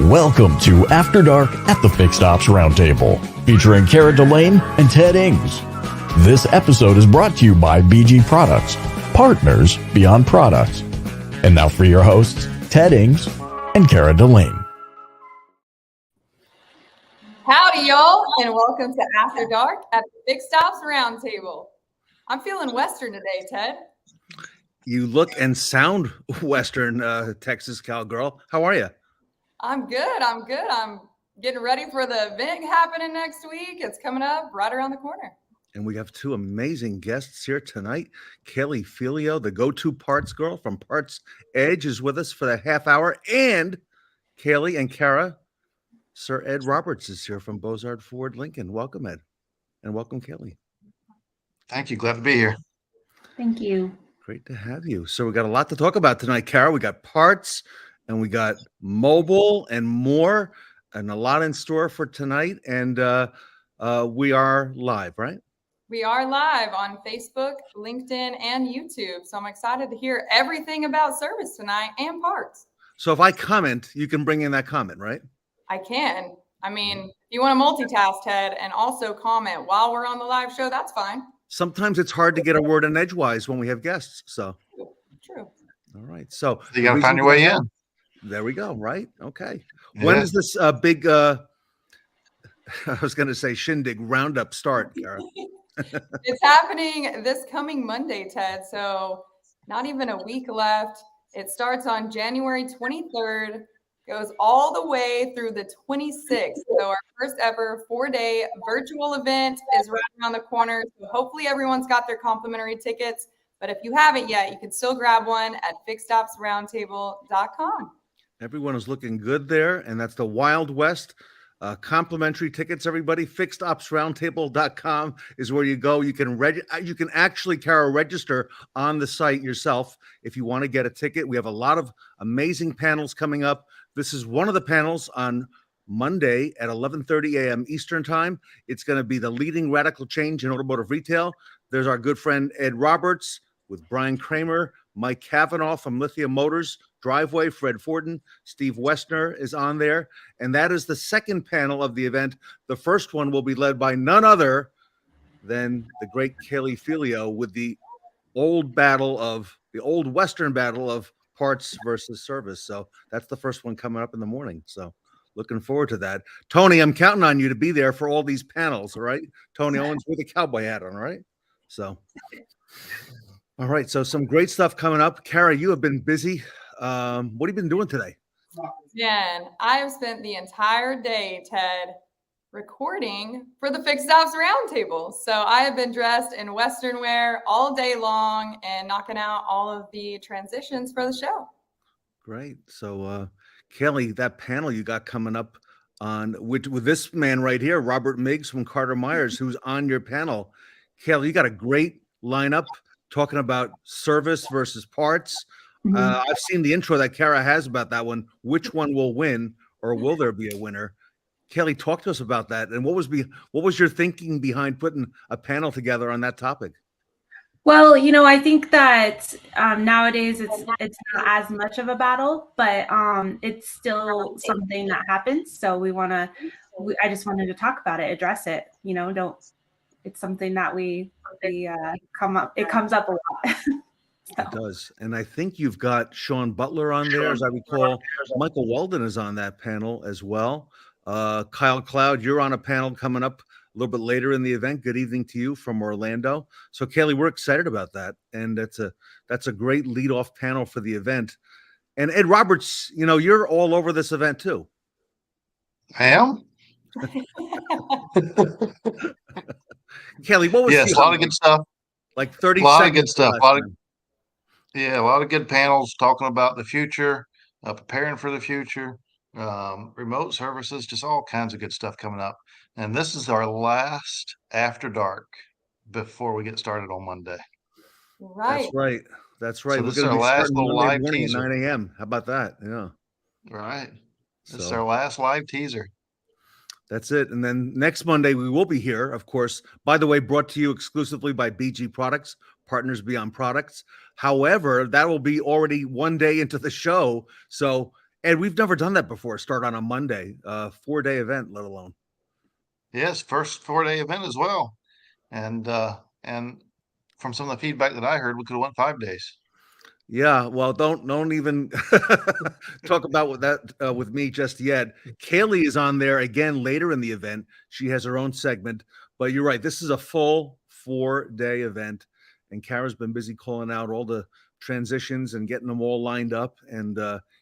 Welcome to After Dark at the Fixed Ops Roundtable, featuring Cara Delane and Ted Ings. This episode is brought to you by BG Products, partners beyond products. And now for your hosts, Ted Ings and Cara Delane. Howdy, y'all, and welcome to After Dark at the Fixed Ops Roundtable. I'm feeling Western today, Ted. You look and sound Western, Texas cowgirl. How are you? I'm good. I'm getting ready for the event happening next week. It's coming up right around the corner. And we have two amazing guests here tonight. Kelly Filio, the go-to parts girl from Parts Edge, is with us for the half hour. And Kaylee and Cara, Sir Ed Roberts is here from Bozard Ford Lincoln. Welcome, Ed. And welcome, Kelly. Thank you. Glad to be here. Thank you. Great to have you. So we got a lot to talk about tonight, Cara. We got parts, and we got mobile and more, and a lot in store for tonight. And we are live, right? We are live on Facebook, LinkedIn, and YouTube. So I'm excited to hear everything about service tonight and parts. So if I comment, you can bring in that comment, right? I can. I mean, if you want to multitask, Ted, and also comment while we're on the live show, that's fine. Sometimes it's hard to get a word in edgewise when we have guests. So true. All right. So you got to find your way in. There we go. Right. Okay. Yeah. When does this big, I was going to say shindig roundup start, Cara? It's happening this coming Monday, Ted. So not even a week left. It starts on January 23rd, goes all the way through the 26th. So our first ever 4-day virtual event is right around the corner. So hopefully everyone's got their complimentary tickets. But if you haven't yet, you can still grab one at fixedopsroundtable.com. Everyone is looking good there, and that's the Wild West. Complimentary tickets, everybody. Fixedopsroundtable.com is where you go. You can actually, Cara, register on the site yourself if you want to get a ticket. We have a lot of amazing panels coming up. This is one of the panels on Monday at 11:30 a.m. Eastern Time. It's going to be the leading radical change in automotive retail. There's our good friend Ed Roberts with Brian Kramer, Mike Cavanaugh from Lithium Motors, Driveway, Fred Forden, Steve Westner is on there. And that is the second panel of the event. The first one will be led by none other than the great Kelly Filio with the old Western battle of parts versus service. So that's the first one coming up in the morning. So looking forward to that. Tony, I'm counting on you to be there for all these panels, all right? Tony Owens with a cowboy hat on, all right? So, all right. So some great stuff coming up. Cara, you have been busy. What have you been doing today? Man, I have spent the entire day, Ted, recording for the Fixed Ops Roundtable. So I have been dressed in Western wear all day long and knocking out all of the transitions for the show. Great. So, Kelly, that panel you got coming up on with this man right here, Robert Miggs from Carter Myers, who's on your panel. Kelly, you got a great lineup talking about service versus parts. I've seen the intro that Cara has about that one. Which one will win, or will there be a winner? Kelly, talk to us about that. And what was your thinking behind putting a panel together on that topic? Well, I think that nowadays it's not as much of a battle, but it's still something that happens. So I just wanted to talk about it, address it. Don't. It's something that we It comes up a lot. It does. And I think you've got Sean Butler on there. As I recall, Michael Weldon is on that panel as well. Kyle Cloud, you're on a panel coming up a little bit later in the event. Good evening to you from Orlando. So, Kaylee, we're excited about that. And that's a great lead-off panel for the event. And Ed Roberts, you're all over this event too. I am. Kelly, what was Yes, a lot of good stuff. Like 30 A lot seconds. of good stuff. A lot of good panels talking about the future, preparing for the future, remote services, just all kinds of good stuff coming up. And this is our last after dark before we get started on Monday. Right. That's right. That's right. So We're this is going to our be last starting little Monday live morning teaser. at 9 a.m. How about that? Yeah. Right. This is So our last live teaser. that's it. And then next Monday, we will be here, of course. By the way, brought to you exclusively by BG Products, Partners Beyond Products. However, that will be already one day into the show. So, Ed, we've never done that before. Start on a Monday, 4-day event, let alone. Yes, first 4-day event as well. And from some of the feedback that I heard, we could have went 5 days. Yeah, well, don't even talk about that with me just yet. Kaylee is on there again later in the event. She has her own segment, but you're right. This is a full 4-day event, and Kara's been busy calling out all the transitions and getting them all lined up. And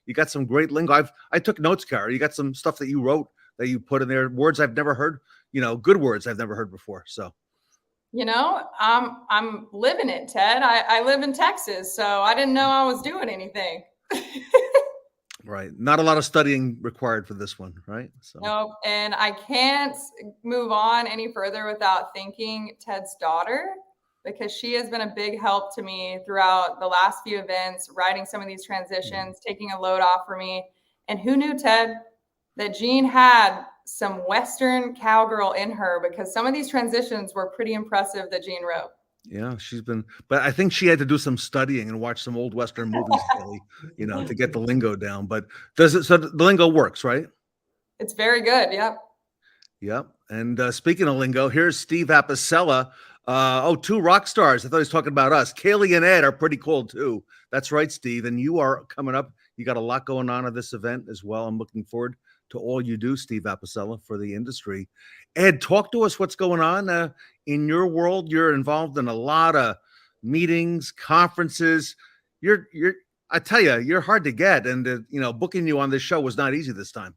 you got some great lingo. I took notes, Kara. You got some stuff that you wrote that you put in there, words I've never heard. Good words I've never heard before. So. I'm living it, Ted. I live in Texas, so I didn't know I was doing anything. Right. Not a lot of studying required for this one, right? So. Nope. And I can't move on any further without thanking Ted's daughter, because she has been a big help to me throughout the last few events, writing some of these transitions, taking a load off for me. And who knew, Ted, that Jean had some Western cowgirl in her, because some of these transitions were pretty impressive that Jean wrote. Yeah, but I think she had to do some studying and watch some old Western movies, Kelly, to get the lingo down. But so the lingo works, right? It's very good. Yep. Yep. And speaking of lingo, here's Steve Apicella. 2 rock stars. I thought he was talking about us. Kaylee and Ed are pretty cool too. That's right, Steve. And you are coming up. You got a lot going on at this event as well. I'm looking forward to all you do, Steve Apicella, for the industry. Ed, talk to us what's going on in your world. You're involved in a lot of meetings, conferences. I tell you, you're hard to get, and booking you on this show was not easy this time.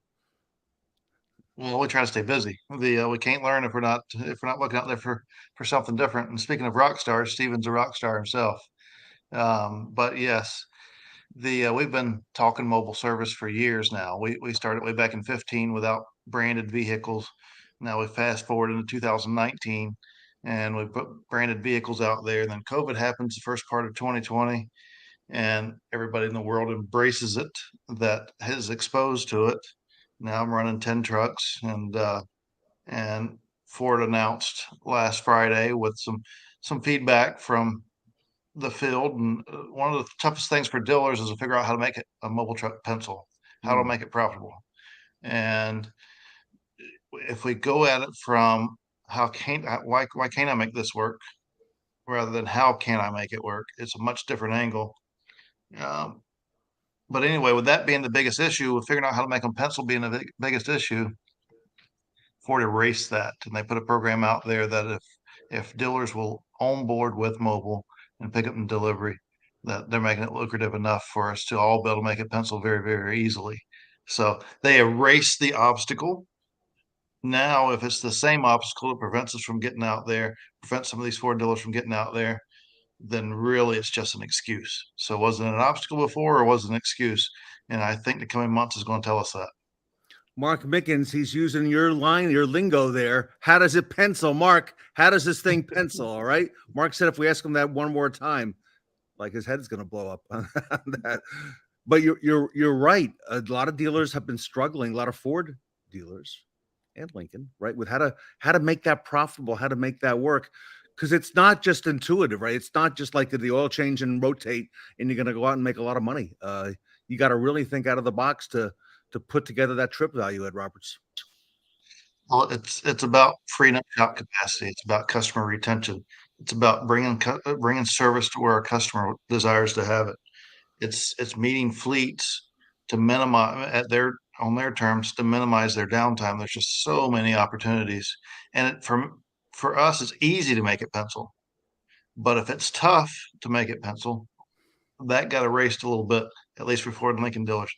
Well, we try to stay busy. We can't learn if we're not looking out there for something different. And speaking of rock stars, Steven's a rock star himself. But yes, we've been talking mobile service for years now. We started way back in 2015 without branded vehicles. Now we fast forward into 2019, and we put branded vehicles out there. And then COVID happens the first part of 2020, and everybody in the world embraces it that is exposed to it. Now I'm running 10 trucks, and Ford announced last Friday with some feedback from the field. And one of the toughest things for dealers is to figure out how to make it a mobile truck pencil, how to make it profitable. And if we go at it from why can't I make this work rather than how can I make it work, it's a much different angle. But anyway, with that being the biggest issue, with figuring out how to make them pencil being the biggest issue, Ford erased that, and they put a program out there that if dealers will on board with mobile and pick up and delivery, that they're making it lucrative enough for us to all be able to make it pencil very, very easily. So they erased the obstacle. Now, if it's the same obstacle that prevents us from getting out there, prevents some of these Ford dealers from getting out there, then really it's just an excuse. So was it an obstacle before, or was it an excuse? And I think the coming months is going to tell us that. Mark Mickens, he's using your lingo there. How does it pencil? Mark, how does this thing pencil? All right. Mark said if we ask him that one more time, like his head's going to blow up on that. But you're right. A lot of dealers have been struggling, a lot of Ford dealers and Lincoln, right, with how to make that profitable, how to make that work. because it's not just intuitive, right? It's not just like the oil change and rotate, and you're going to go out and make a lot of money. You got to really think out of the box to put together that trip value, Ed Roberts. Well, it's about freeing up shop capacity. It's about customer retention. It's about bringing service to where our customer desires to have it. It's meeting fleets to minimize on their terms to minimize their downtime. There's just so many opportunities, and for us, it's easy to make it pencil. But if it's tough to make it pencil, that got erased a little bit, at least for Ford and Lincoln dealers.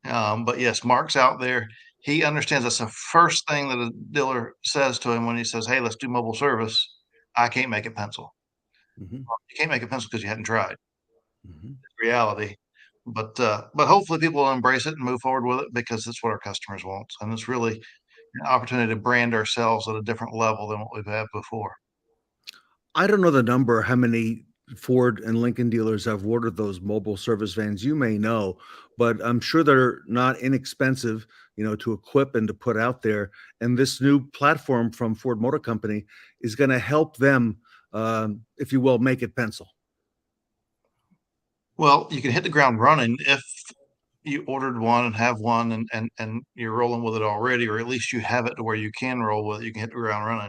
But yes, Mark's out there. He understands that's the first thing that a dealer says to him when he says, "Hey, let's do mobile service." I can't make it pencil. Mm-hmm. You can't make it pencil because you hadn't tried. Mm-hmm. Reality. But hopefully people will embrace it and move forward with it because it's what our customers want. And it's really an opportunity to brand ourselves at a different level than what we've had before. I don't know the number, how many Ford and Lincoln dealers have ordered those mobile service vans. You may know, but I'm sure they're not inexpensive, to equip and to put out there. And this new platform from Ford Motor Company is going to help them, if you will, make it pencil. Well, you can hit the ground running if you ordered one and have one and you're rolling with it already, or at least you have it to where you can roll with it. You can hit the ground running.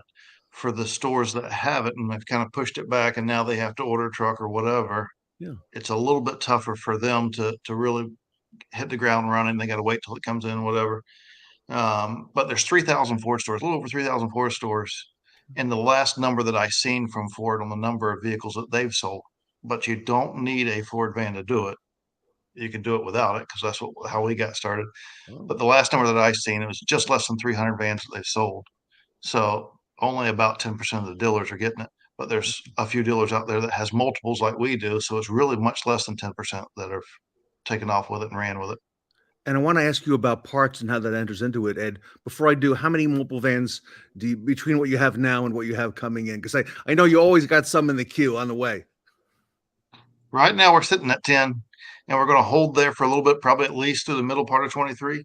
For the stores that have it and they've kind of pushed it back and now they have to order a truck or whatever, Yeah, it's a little bit tougher for them to really hit the ground running. They got to wait till it comes in, whatever. But there's 3,000 Ford stores, a little over 3,000 Ford stores. And the last number that I seen from Ford on the number of vehicles that they've sold, but you don't need a Ford van to do it. You can do it without it because that's how we got started. But the last number that I seen, it was just less than 300 vans that they've sold. So only about 10% of the dealers are getting it. But there's a few dealers out there that has multiples like we do. So it's really much less than 10% that have taken off with it and ran with it. And I want to ask you about parts and how that enters into it, Ed. Before I do, how many mobile vans do you, between what you have now and what you have coming in? Because I know you always got some in the queue on the way. Right now we're sitting at 10 and we're going to hold there for a little bit, probably at least through the middle part of 23.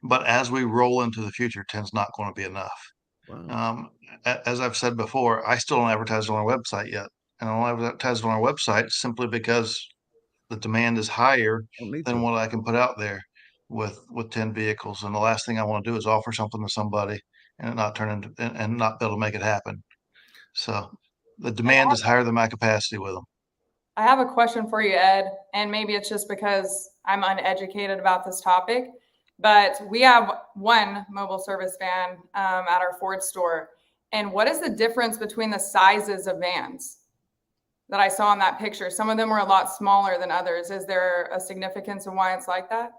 But as we roll into the future, 10's not going to be enough. Wow. As I've said before, I still don't advertise on our website yet. And I don't advertise on our website simply because the demand is higher than what I can put out there with 10 vehicles. And the last thing I want to do is offer something to somebody and it not turn into and not be able to make it happen. So the demand is higher than my capacity with them. I have a question for you, Ed, and maybe it's just because I'm uneducated about this topic, but we have one mobile service van at our Ford store. And what is the difference between the sizes of vans that I saw in that picture? Some of them were a lot smaller than others. Is there a significance in why it's like that?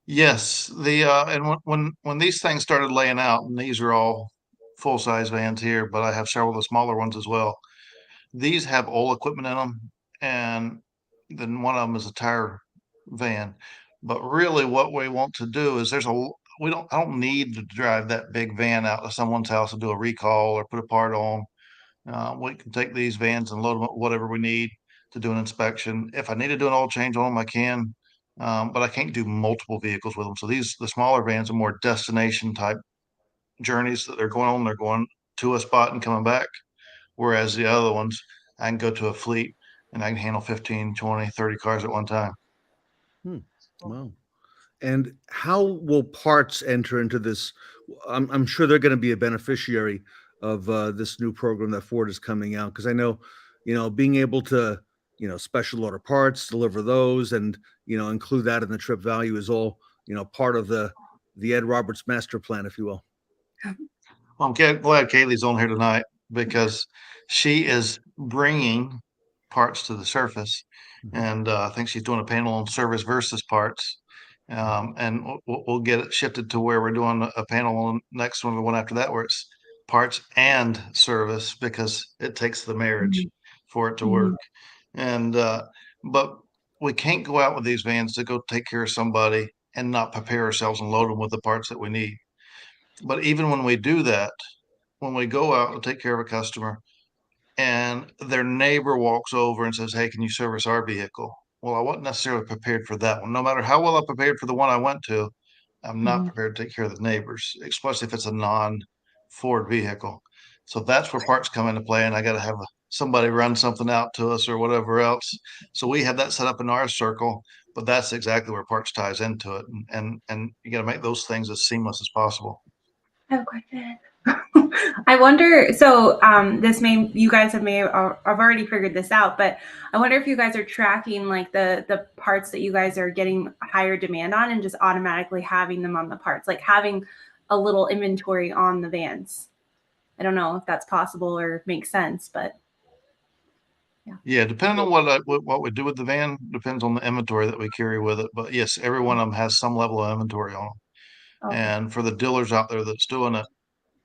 Yes, and when these things started laying out, and these are all full size vans here, but I have several of the smaller ones as well. These have oil equipment in them, and then one of them is a tire van. But really, what we want to do is I don't need to drive that big van out to someone's house to do a recall or put a part on. We can take these vans and load them up with whatever we need to do an inspection. If I need to do an oil change on them, I can, but I can't do multiple vehicles with them. So the smaller vans are more destination type journeys that they're going on. They're going to a spot and coming back. Whereas the other ones, I can go to a fleet and I can handle 15, 20, 30 cars at one time. Wow. And how will parts enter into this? I'm sure they're going to be a beneficiary of this new program that Ford is coming out. Because I know, being able to, special order parts, deliver those, and include that in the trip value is all part of the Ed Roberts master plan, if you will. Well, I'm glad Kaylee's on here tonight because she is bringing parts to the surface, and I think she's doing a panel on service versus parts. And we'll get it shifted to where we're doing a panel on next one, the one after that, where it's parts and service because it takes the marriage for it to work. And but we can't go out with these vans to go take care of somebody and not prepare ourselves and load them with the parts that we need. But even when we do that, when we go out and take care of a customer and their neighbor walks over and says, "Hey, can you service our vehicle?" Well, I wasn't necessarily prepared for that one. No matter how well I prepared for the one I went to, I'm not prepared to take care of the neighbors, especially if it's a non-Ford vehicle. So that's where parts come into play, and I got to have somebody run something out to us or whatever else. So we have that set up in our circle, but that's exactly where parts ties into it, and you got to make those things as seamless as possible. I have a question. I wonder. So, you guys have I've already figured this out, but I wonder if you guys are tracking like the parts that you guys are getting higher demand on, and just automatically having them on the parts, like having a little inventory on the vans. I don't know if that's possible or makes sense, but Yeah, depending on what we do with the van, depends on the inventory that we carry with it. But yes, every one of them has some level of inventory on them. okay. And for the dealers out there that's doing it,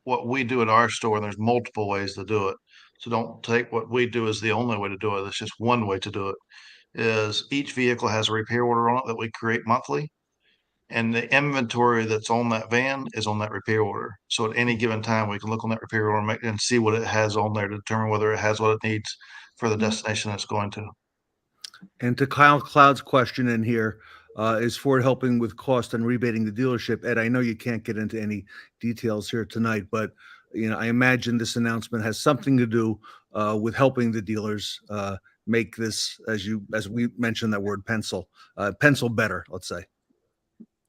what we do at our store, and there's multiple ways to do it. So don't take what we do as the only way to do it. It's just one way to do it. Is each vehicle has a repair order on it that we create monthly, and the inventory that's on that van is on that repair order. So at any given time, we can look on that repair order and see what it has on there to determine whether it has what it needs for the destination it's going to. And to Kyle Cloud's question in here, is Ford helping with cost and rebating the dealership? Ed, I know you can't get into any details here tonight, but I imagine this announcement has something to do with helping the dealers make this, as we mentioned that word, pencil better, let's say.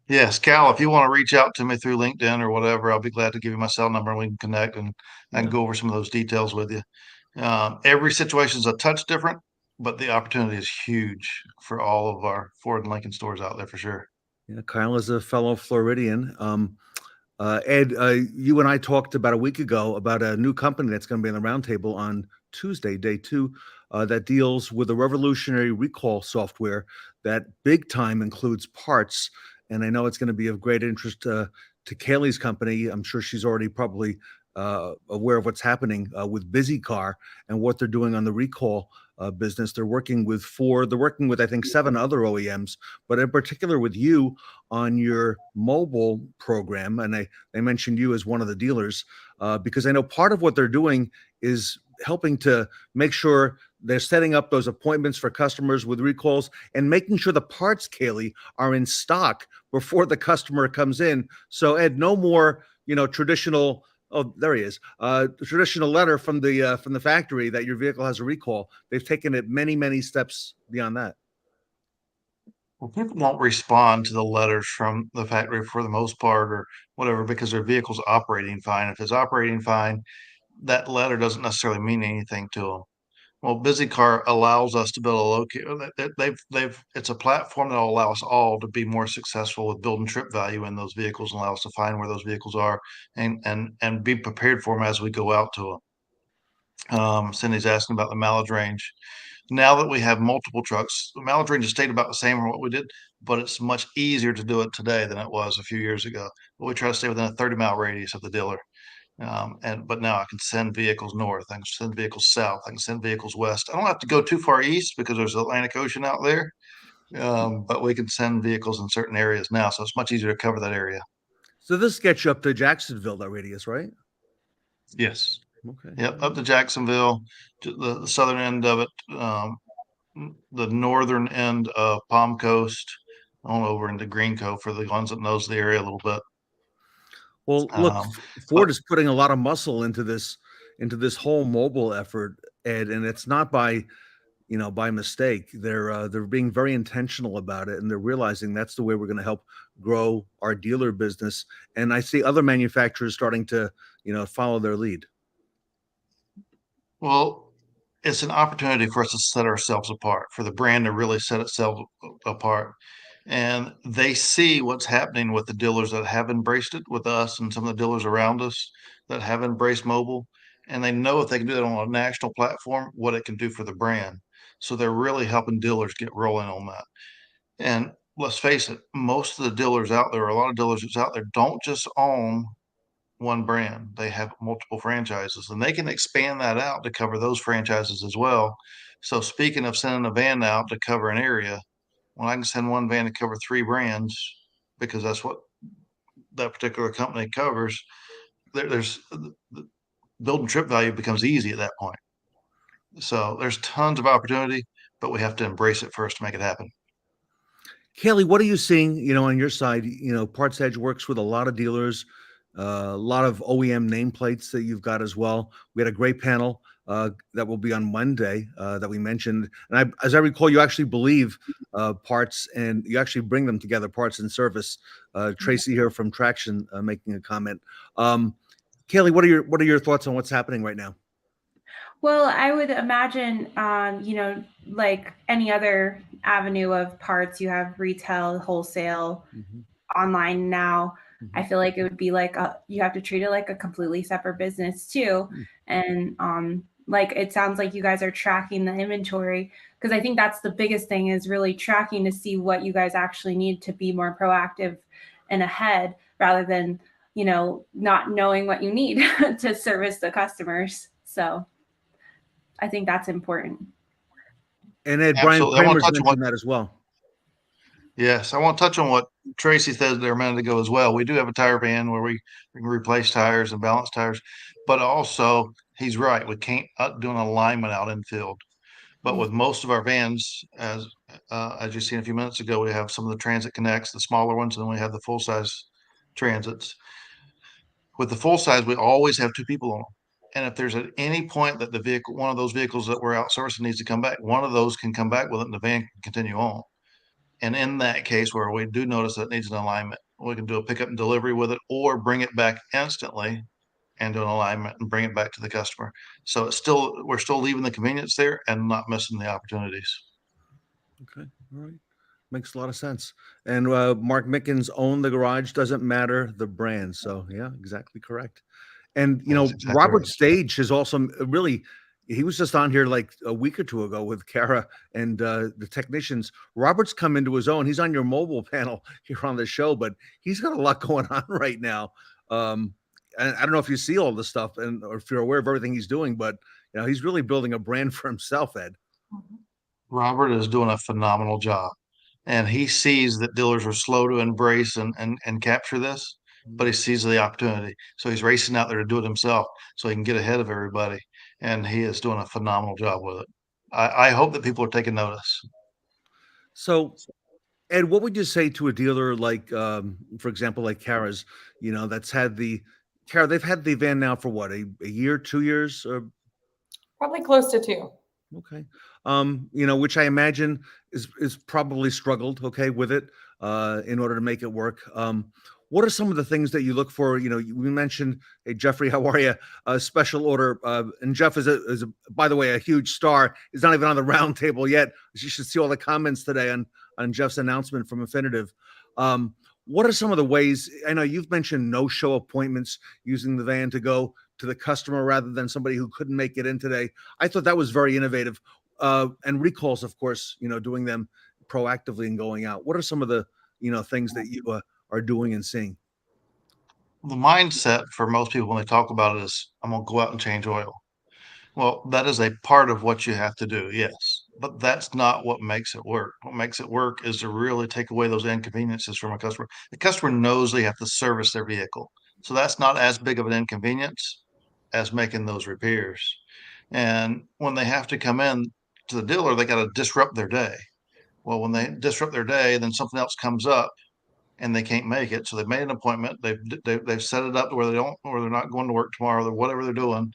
Yes, Cal, if you want to reach out to me through LinkedIn or whatever, I'll be glad to give you my cell number and we can connect, and I can go over some of those details with you. Every situation is a touch different, but the opportunity is huge for all of our Ford and Lincoln stores out there for sure. Yeah, Kyle is a fellow Floridian. Ed, you and I talked about a week ago about a new company that's going to be on the roundtable on Tuesday, day 2, that deals with a revolutionary recall software that big time includes parts. And I know it's going to be of great interest to Kaylee's company. I'm sure she's already probably aware of what's happening with Busy Car and what they're doing on the recall business. They're working with I think 7 other OEMs, but in particular with you on your mobile program. And they mentioned you as one of the dealers because I know part of what they're doing is helping to make sure they're setting up those appointments for customers with recalls and making sure the parts, Kaylee, are in stock before the customer comes in. So Ed, no more, traditional. Oh, there he is. Traditional letter from the factory that your vehicle has a recall. They've taken it many, many steps beyond that. Well, people won't respond to the letters from the factory for the most part or whatever because their vehicle's operating fine. If it's operating fine, that letter doesn't necessarily mean anything to them. Well, Busy Car allows us to build a locate. It's a platform that will allow us all to be more successful with building trip value in those vehicles and allow us to find where those vehicles are and be prepared for them as we go out to them. Cindy's asking about the mileage range. Now that we have multiple trucks, the mileage range has stayed about the same from what we did, but it's much easier to do it today than it was a few years ago. But we try to stay within a 30-mile radius of the dealer. But now I can send vehicles north, I can send vehicles south, I can send vehicles west. I don't have to go too far east because there's the Atlantic Ocean out there. But we can send vehicles in certain areas now, so it's much easier to cover that area. So this gets you up to Jacksonville, that radius, right? Yes. Okay. Yep, up to Jacksonville, to the southern end of it, the northern end of Palm Coast, on over into Green Cove for the ones that knows the area a little bit. Well, look, Ford but- is putting a lot of muscle into this whole mobile effort, Ed, and it's not by mistake. They're being very intentional about it, and they're realizing that's the way we're going to help grow our dealer business. And I see other manufacturers starting to, follow their lead. Well, it's an opportunity for us to set ourselves apart, for the brand to really set itself apart. And they see what's happening with the dealers that have embraced it with us and some of the dealers around us that have embraced mobile. And they know if they can do that on a national platform, what it can do for the brand. So they're really helping dealers get rolling on that. And let's face it, most of the dealers out there, a lot of dealers that's out there, don't just own one brand. They have multiple franchises and they can expand that out to cover those franchises as well. So speaking of sending a van out to cover an area, when I can send one van to cover 3 brands because that's what that particular company covers, there's building trip value becomes easy at that point. So there's tons of opportunity, but we have to embrace it first to make it happen. Kaylee, what are you seeing, on your side? Parts Edge works with a lot of dealers. a lot of OEM nameplates that you've got as well. We had a great panel that will be on Monday that we mentioned. And as I recall, you actually believe parts and you actually bring them together, parts and service. Tracy here from Traction making a comment. Kaylee, what are your thoughts on what's happening right now? Well, I would imagine, like any other avenue of parts, you have retail, wholesale, online now. I feel like it would be like you have to treat it like a completely separate business too. And like it sounds like you guys are tracking the inventory, because I think that's the biggest thing, is really tracking to see what you guys actually need to be more proactive and ahead, rather than not knowing what you need to service the customers. So I think that's important. And Ed, Brian Absolutely. I want to Kramer's touch on what mentioned that as well. Yes, I want to touch on what Tracy said there a minute ago as well. We do have a tire van where we can replace tires and balance tires, but also he's right. We can't do an alignment out in field. But with most of our vans, as you seen a few minutes ago, we have some of the Transit Connects, the smaller ones, and then we have the full size Transits. With the full size, we always have two people on them. And if there's at any point that the vehicle, one of those vehicles that we're outsourcing needs to come back, one of those can come back with it and the van can continue on. And in that case where we do notice that it needs an alignment, we can do a pickup and delivery with it or bring it back instantly and do an alignment and bring it back to the customer. So we're still leaving the convenience there and not missing the opportunities. Okay. All right. Makes a lot of sense. And Mark Mickens owned the garage, doesn't matter the brand. So yeah, exactly correct. And That's exactly Robert right. Stage has also really, he was just on here like a week or two ago with Kara and the technicians. Robert's come into his own. He's on your mobile panel here on the show, but he's got a lot going on right now. And I don't know if you see all this stuff or if you're aware of everything he's doing, but he's really building a brand for himself, Ed. Robert is doing a phenomenal job. And he sees that dealers are slow to embrace and capture this, but he sees the opportunity. So he's racing out there to do it himself so he can get ahead of everybody. And he is doing a phenomenal job with it. I hope that people are taking notice. So Ed, what would you say to a dealer like, for example, like Kara's, that's Kara, they've had the van now for what, a year, 2 years? Probably close to 2. Okay. Which I imagine is probably struggled, okay, with it, in order to make it work. What are some of the things that you look for? We mentioned, hey, Jeffrey, how are you? Special order. And Jeff is by the way, a huge star. He's not even on the round table yet. You should see all the comments today on Jeff's announcement from Infinitive. What are some of the ways? I know you've mentioned no-show appointments, using the van to go to the customer rather than somebody who couldn't make it in today. I thought that was very innovative. And recalls, of course, doing them proactively and going out. What are some of the, things that you are doing and seeing? The mindset for most people when they talk about it is, I'm going to go out and change oil. Well, that is a part of what you have to do, yes, but that's not what makes it work. What makes it work is to really take away those inconveniences from a customer. The customer knows they have to service their vehicle. So that's not as big of an inconvenience as making those repairs. And when they have to come in to the dealer, they got to disrupt their day. Well, when they disrupt their day, then something else comes up and they can't make it. So they've made an appointment. They've set it up to where they're not going to work tomorrow, or whatever they're doing,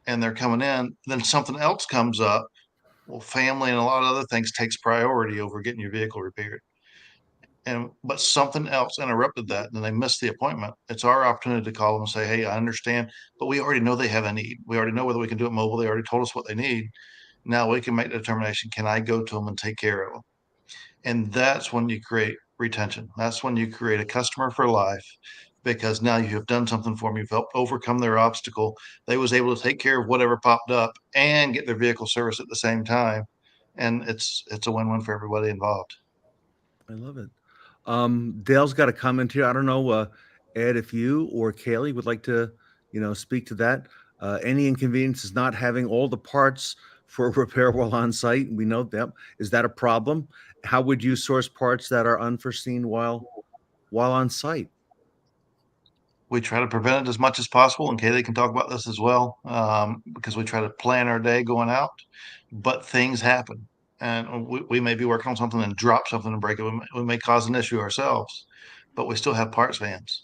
and they're coming in. Then something else comes up. Well, family and a lot of other things takes priority over getting your vehicle repaired. But something else interrupted that, and they missed the appointment. It's our opportunity to call them and say, "Hey, I understand, but we already know they have a need. We already know whether we can do it mobile. They already told us what they need. Now we can make the determination. Can I go to them and take care of them?" And that's when you create retention. That's when you create a customer for life, because now you have done something for them. You've helped overcome their obstacle. They was able to take care of whatever popped up and get their vehicle serviced at the same time. And it's a win-win for everybody involved. I love it. Dale's got a comment here. I don't know, Ed, if you or Kaylee would like to, speak to that. Any inconvenience is not having all the parts for repair while on site. We know that. Is that a problem? How would you source parts that are unforeseen while on site? We try to prevent it as much as possible, and Kaylee can talk about this as well, because we try to plan our day going out, but things happen. And we may be working on something and drop something and break it. We may cause an issue ourselves, but we still have parts vans.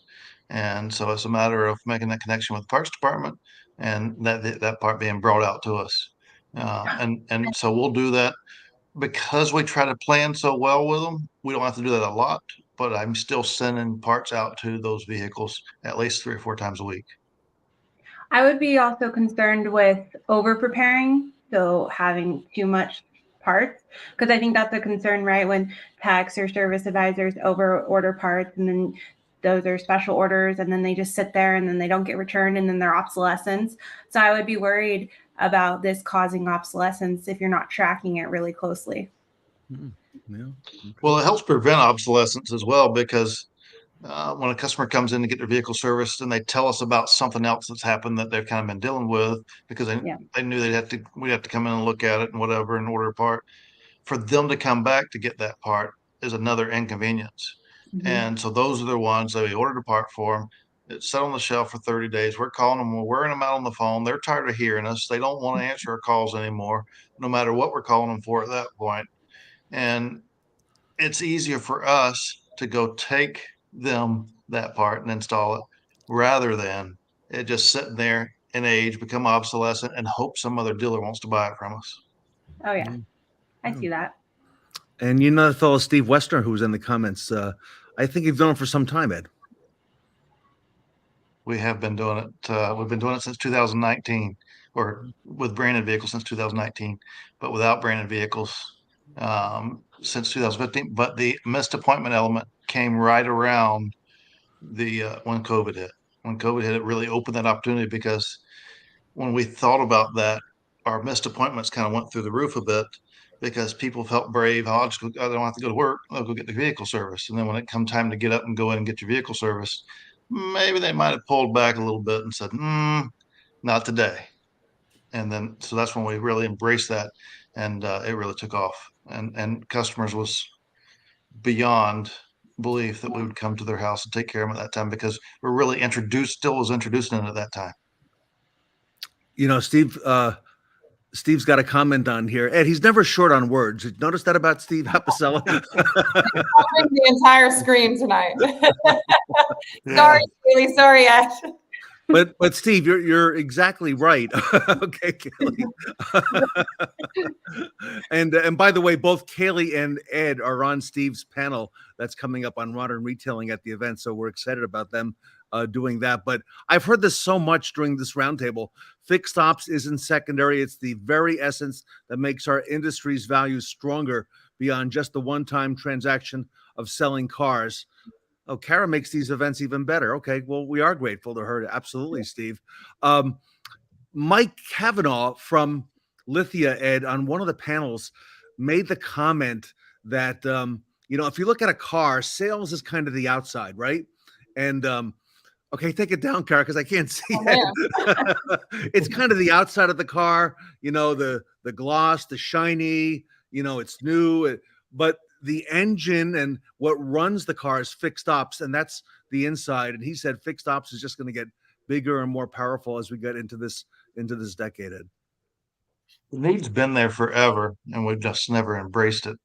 And so it's a matter of making that connection with the parts department and that part being brought out to us. And so we'll do that because we try to plan so well with them. We don't have to do that a lot, but I'm still sending parts out to those vehicles at least 3 or 4 times a week. I would be also concerned with over preparing, so having too much parts, because I think that's a concern, right? When techs or service advisors over order parts, and then those are special orders, and then they just sit there and then they don't get returned, and then they're obsolescence. So I would be worried about this causing obsolescence if you're not tracking it really closely. Yeah. Well, it helps prevent obsolescence as well, because when a customer comes in to get their vehicle serviced and they tell us about something else that's happened that they've kind of been dealing with, because they knew we'd have to come in and look at it and whatever and order a part. For them to come back to get that part is another inconvenience. And so those are the ones that we ordered a part for them. It's set on the shelf for 30 days. We're calling them, we're wearing them out on the phone. They're tired of hearing us. They don't want to answer our calls anymore, no matter what we're calling them for at that point. And it's easier for us to go take them that part and install it rather than it just sitting there in age, become obsolescent, and hope some other dealer wants to buy it from us. Oh yeah, I see that. And you know the fellow Steve Westner who was in the comments. I think you've known him for some time, Ed. We have been doing it. We've been doing it since 2019, or with branded vehicles since 2019, but without branded vehicles since 2015. But the missed appointment element came right around the when COVID hit. When COVID hit, it really opened that opportunity, because when we thought about that, our missed appointments kind of went through the roof a bit, because people felt brave. Oh, I don't have to go to work. I'll go get the vehicle service. And then when it come time to get up and go in and get your vehicle service, maybe they might have pulled back a little bit and said, not today. And then, so that's when we really embraced that, and it really took off. And customers was beyond belief that we would come to their house and take care of them at that time, because we're really still was introducing it at that time. You know, Steve's got a comment on here. Ed, he's never short on words. Notice that about Steve Apicella? Covering the entire screen tonight. Sorry, Kaylee. Sorry, Ash. But Steve, you're exactly right. Okay, Kaylee. And by the way, both Kaylee and Ed are on Steve's panel that's coming up on modern retailing at the event, so we're excited about them doing that. But I've heard this so much during this roundtable. Fixed ops isn't secondary. It's the very essence that makes our industry's values stronger beyond just the one-time transaction of selling cars. Oh, Kara makes these events even better. Okay, well, we are grateful to her. Absolutely, Steve. Mike Kavanaugh from Lithia, Ed, on one of the panels made the comment that, if you look at a car, sales is kind of the outside, right? And okay, take it down, Kara, because I can't see it. It's kind of the outside of the car, the gloss, the shiny, it's new, but the engine and what runs the car is fixed ops, and that's the inside. And he said fixed ops is just going to get bigger and more powerful as we get into this decade, Ed. The need's been there forever, and we've just never embraced it.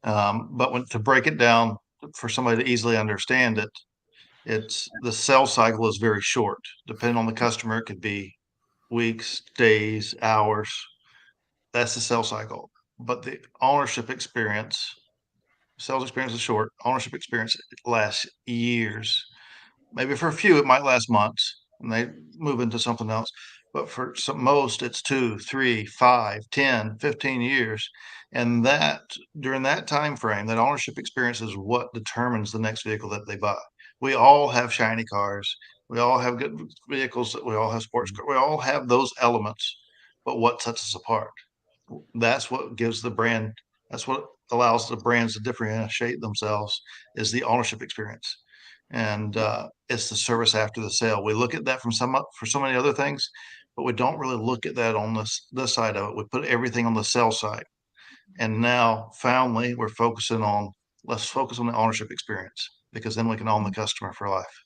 But to break it down for somebody to easily understand it, it's the sales cycle is very short. Depending on the customer, it could be weeks, days, hours. That's the sales cycle. But the ownership experience, sales experience is short. Ownership experience lasts years. Maybe for a few, it might last months and they move into something else. But for most, it's 2, 3, 5, 10, 15 years. And that during that time frame, that ownership experience is what determines the next vehicle that they buy. We all have shiny cars. We all have good vehicles. We all have sports cars. We all have those elements. But what sets us apart? That's what gives the brand. That's what allows the brands to differentiate themselves, is the ownership experience. And it's the service after the sale. We look at that for so many other things, but we don't really look at that on this side of it. We put everything on the sell side. And now finally let's focus on the ownership experience, because then we can own the customer for life.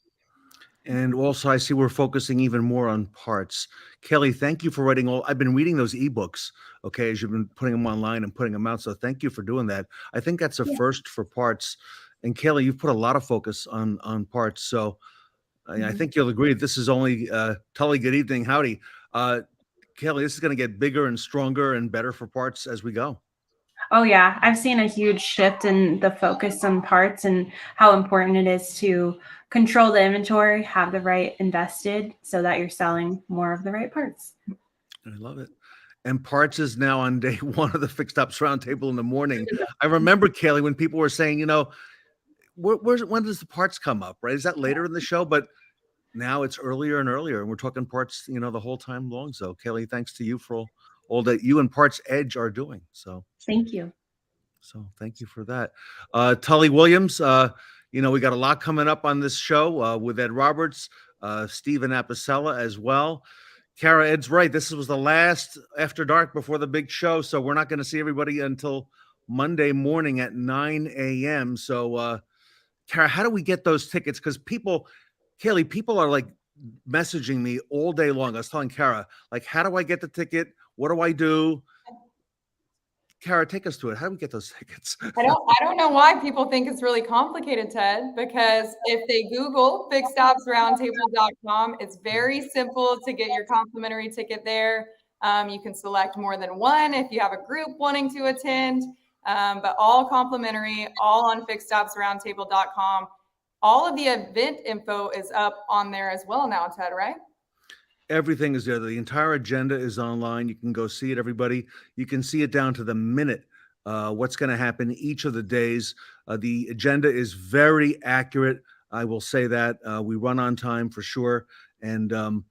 And also, I see we're focusing even more on parts. Kelly, thank you for writing I've been reading those ebooks, okay, as you've been putting them online and putting them out. So thank you for doing that. I think that's a first for parts. And Kelly, you've put a lot of focus on parts. So I think you'll agree. This is only Tully. Good evening, howdy, Kelly. This is going to get bigger and stronger and better for parts as we go. Oh yeah, I've seen a huge shift in the focus on parts and how important it is to control the inventory, have the right invested so that you're selling more of the right parts. I love it. And parts is now on day one of the Fixed Ops Roundtable in the morning. I remember, Kelly, when people were saying, when does the parts come up, right? Is that later in the show? But now it's earlier and earlier, and we're talking parts, the whole time long. So, Kelly, thanks to you for all that you and Parts Edge are doing. So thank you. So thank you for that. Tully Williams, we got a lot coming up on this show with Ed Roberts, Stephen Apicella as well. Kara, Ed's right. This was the last After Dark before the big show. So we're not going to see everybody until Monday morning at 9 a.m. So, Kara, how do we get those tickets? Because Kelly, people are like messaging me all day long. I was telling Kara, like, how do I get the ticket? What do I do? Kara, take us to it. How do we get those tickets? I don't know why people think it's really complicated, Ted, because if they Google fixedopsroundtable.com, it's very simple to get your complimentary ticket there. You can select more than one if you have a group wanting to attend, but all complimentary, all on fixedopsroundtable.com. All of the event info is up on there as well now, Ted, right? Everything is there. The entire agenda is online. You can go see it, everybody. You can see it down to the minute, what's going to happen each of the days. The agenda is very accurate. I will say that. We run on time for sure. And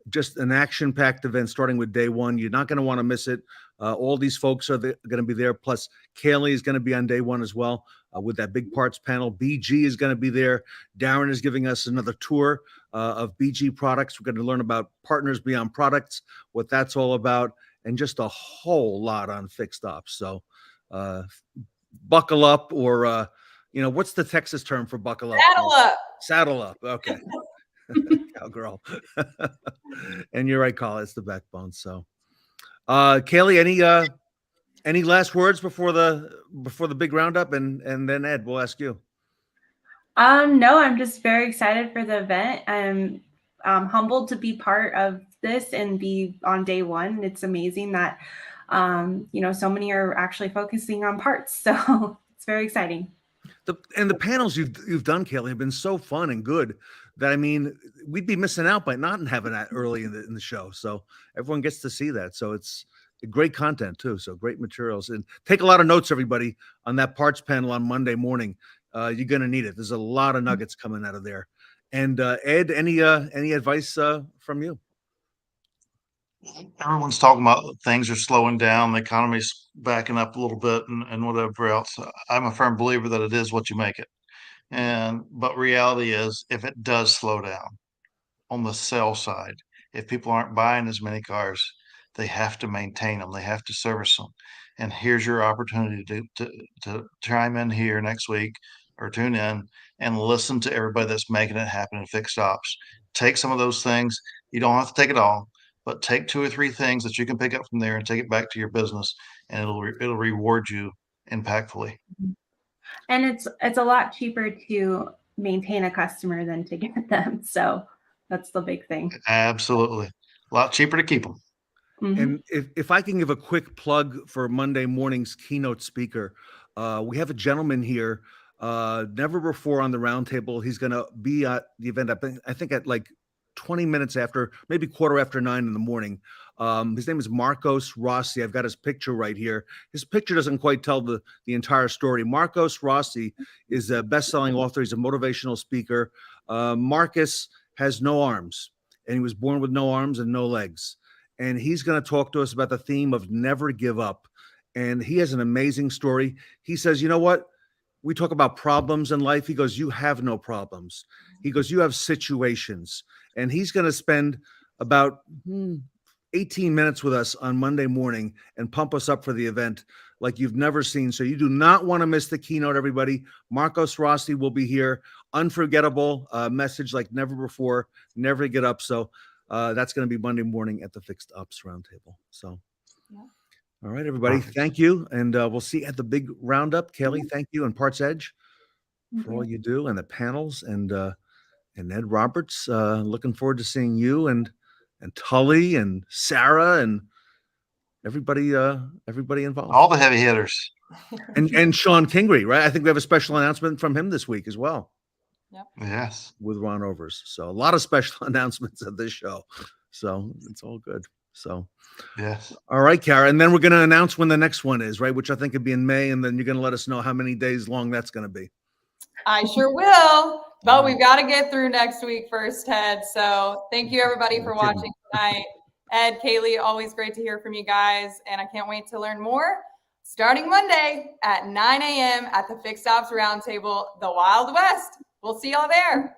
just an action-packed event starting with day one. You're not going to want to miss it. All these folks are going to be there. Plus, Kaylee is going to be on day one as well with that big parts panel. BG is going to be there. Darren is giving us another tour of BG products. We're going to learn about Partners Beyond Products, what that's all about, and just a whole lot on Fixed Ops. So buckle up, or, what's the Texas term for buckle up? Saddle up. Saddle up. Okay. Cowgirl. And you're right, Carl. It's the backbone. So, Kaylee, any last words before the big roundup, and then Ed, we'll ask you. No, I'm just very excited for the event. I'm humbled to be part of this and be on day one. It's amazing that, so many are actually focusing on parts. So it's very exciting. The panels you've done, Kelly, have been so fun and good that, we'd be missing out by not having that early in the show. So everyone gets to see that. So it's great content too. So great materials, and take a lot of notes, everybody, on that parts panel on Monday morning. You're going to need it. There's a lot of nuggets coming out of there. And Ed, any advice from you? Everyone's talking about things are slowing down, the economy's backing up a little bit, and whatever else. I'm a firm believer that it is what you make it. But reality is, if it does slow down on the sell side, if people aren't buying as many cars, they have to maintain them, they have to service them. And here's your opportunity to chime in here next week or tune in and listen to everybody that's making it happen in Fixed Ops. Take some of those things. You don't have to take it all, but take 2 or 3 things that you can pick up from there and take it back to your business, and it'll reward you impactfully. And it's a lot cheaper to maintain a customer than to get them. So that's the big thing. Absolutely. A lot cheaper to keep them. Mm-hmm. And if I can give a quick plug for Monday morning's keynote speaker, we have a gentleman here, never before on the roundtable. He's going to be at the event, I think at like 20 minutes after, maybe 9:15 in the morning. His name is Marcos Rossi. I've got his picture right here. His picture doesn't quite tell the entire story. Marcos Rossi is a best-selling author. He's a motivational speaker. Marcus has no arms, and he was born with no arms and no legs. And he's going to talk to us about the theme of never give up. And he has an amazing story. He says, you know what? We talk about problems in life. He goes, you have no problems. He goes, you have situations. And he's going to spend about 18 minutes with us on Monday morning and pump us up for the event like you've never seen. So you do not want to miss the keynote, everybody. Marcos Rossi will be here. Unforgettable message like never before. Never get up. So that's going to be Monday morning at the Fixed Ops Roundtable. So, yeah. All right, everybody. Thank you. And we'll see you at the big roundup. Kelly, thank you. And Parts Edge for all you do, and the panels. And and Ed Roberts. Looking forward to seeing you and Tully and Sarah and everybody involved. All the heavy hitters. And Sean Kingery, right? I think we have a special announcement from him this week as well. Yes. With Ron Overs. So a lot of special announcements at this show. So it's all good. So yes. All right, Kara. And then we're going to announce when the next one is, right? Which I think would be in May. And then you're going to let us know how many days long that's going to be. I sure will. But we've got to get through next week first, Ted. So thank you, everybody, for watching tonight. Ed, Kaylee, always great to hear from you guys. And I can't wait to learn more starting Monday at 9 a.m. at the Fixed Ops Roundtable, the Wild West. We'll see y'all there.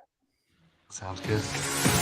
Sounds good.